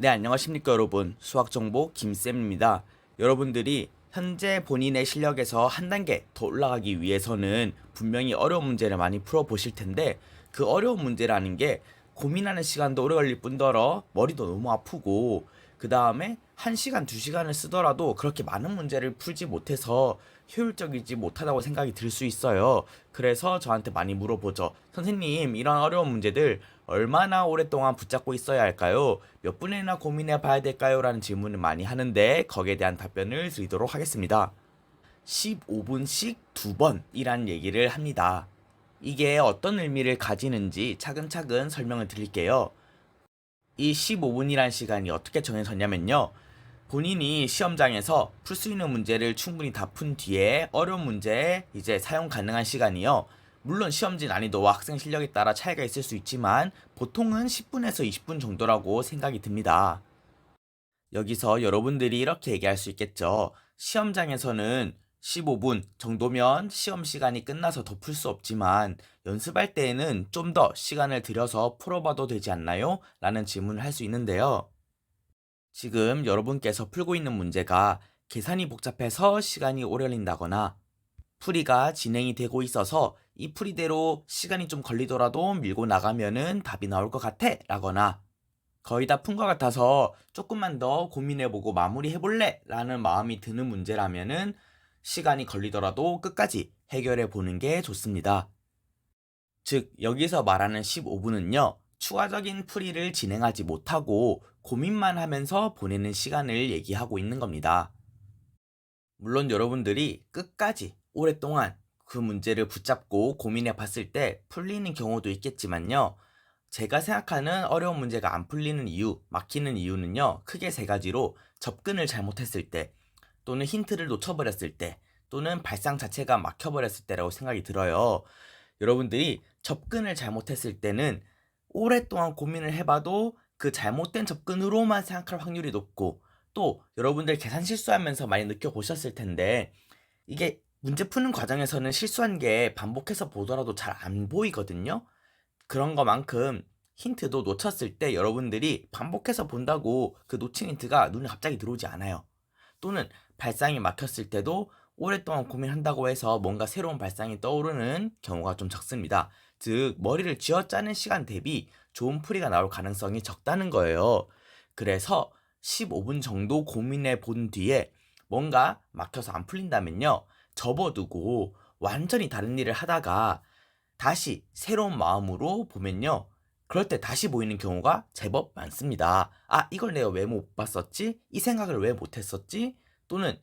네, 안녕하십니까 여러분. 수학정보 김쌤입니다. 여러분들이 현재 본인의 실력에서 한 단계 더 올라가기 위해서는 분명히 어려운 문제를 많이 풀어보실 텐데, 그 어려운 문제라는 게 고민하는 시간도 오래 걸릴 뿐더러 머리도 너무 아프고, 그 다음에 1시간, 2시간을 쓰더라도 그렇게 많은 문제를 풀지 못해서 효율적이지 못하다고 생각이 들 수 있어요. 그래서 저한테 많이 물어보죠. 선생님, 이런 어려운 문제들 얼마나 오랫동안 붙잡고 있어야 할까요? 몇 분이나 고민해 봐야 될까요? 라는 질문을 많이 하는데, 거기에 대한 답변을 드리도록 하겠습니다. 15분씩 2번이란 얘기를 합니다. 이게 어떤 의미를 가지는지 차근차근 설명을 드릴게요. 이 15분이란 시간이 어떻게 정해졌냐면요. 본인이 시험장에서 풀 수 있는 문제를 충분히 다 푼 뒤에 어려운 문제에 이제 사용 가능한 시간이요. 물론 시험지 난이도와 학생 실력에 따라 차이가 있을 수 있지만 보통은 10분에서 20분 정도라고 생각이 듭니다. 여기서 여러분들이 이렇게 얘기할 수 있겠죠. 시험장에서는 15분 정도면 시험 시간이 끝나서 더 풀 수 없지만 연습할 때에는 좀 더 시간을 들여서 풀어봐도 되지 않나요? 라는 질문을 할 수 있는데요. 지금 여러분께서 풀고 있는 문제가 계산이 복잡해서 시간이 오래 걸린다거나 풀이가 진행이 되고 있어서 이 풀이대로 시간이 좀 걸리더라도 밀고 나가면은 답이 나올 것 같아 라거나 거의 다 푼 것 같아서 조금만 더 고민해보고 마무리해볼래 라는 마음이 드는 문제라면은 시간이 걸리더라도 끝까지 해결해보는 게 좋습니다. 즉, 여기서 말하는 15분은요, 추가적인 풀이를 진행하지 못하고 고민만 하면서 보내는 시간을 얘기하고 있는 겁니다. 물론 여러분들이 끝까지 오랫동안 그 문제를 붙잡고 고민해 봤을 때 풀리는 경우도 있겠지만요. 제가 생각하는 어려운 문제가 안 풀리는 이유, 막히는 이유는요, 크게 세 가지로 접근을 잘못했을 때, 또는 힌트를 놓쳐버렸을 때, 또는 발상 자체가 막혀버렸을 때라고 생각이 들어요. 여러분들이 접근을 잘못했을 때는 오랫동안 고민을 해봐도 그 잘못된 접근으로만 생각할 확률이 높고, 또 여러분들 계산 실수하면서 많이 느껴보셨을 텐데, 이게 문제 푸는 과정에서는 실수한 게 반복해서 보더라도 잘 안 보이거든요. 그런 것만큼 힌트도 놓쳤을 때 여러분들이 반복해서 본다고 그 놓친 힌트가 눈에 갑자기 들어오지 않아요. 또는 발상이 막혔을 때도 오랫동안 고민한다고 해서 뭔가 새로운 발상이 떠오르는 경우가 좀 적습니다. 즉, 머리를 쥐어짜는 시간 대비 좋은 풀이가 나올 가능성이 적다는 거예요. 그래서 15분 정도 고민해 본 뒤에 뭔가 막혀서 안 풀린다면요, 접어두고 완전히 다른 일을 하다가 다시 새로운 마음으로 보면요, 그럴 때 다시 보이는 경우가 제법 많습니다. 아, 이걸 내가 왜 못 봤었지? 이 생각을 왜 못했었지? 또는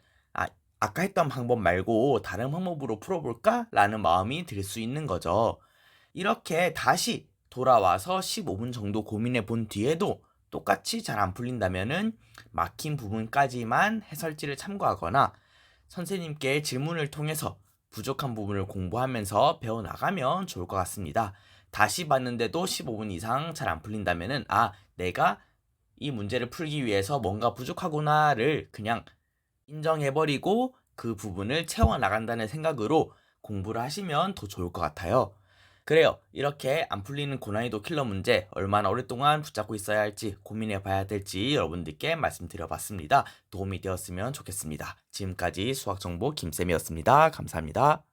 아까 했던 방법 말고 다른 방법으로 풀어볼까? 라는 마음이 들 수 있는 거죠. 이렇게 다시 돌아와서 15분 정도 고민해 본 뒤에도 똑같이 잘 안 풀린다면은 막힌 부분까지만 해설지를 참고하거나 선생님께 질문을 통해서 부족한 부분을 공부하면서 배워나가면 좋을 것 같습니다. 다시 봤는데도 15분 이상 잘 안 풀린다면은 내가 이 문제를 풀기 위해서 뭔가 부족하구나를 그냥 인정해버리고 그 부분을 채워나간다는 생각으로 공부를 하시면 더 좋을 것 같아요. 그래요. 이렇게 안 풀리는 고난이도 킬러 문제 얼마나 오랫동안 붙잡고 있어야 할지 고민해 봐야 될지 여러분들께 말씀드려봤습니다. 도움이 되었으면 좋겠습니다. 지금까지 수학정보 김쌤이었습니다. 감사합니다.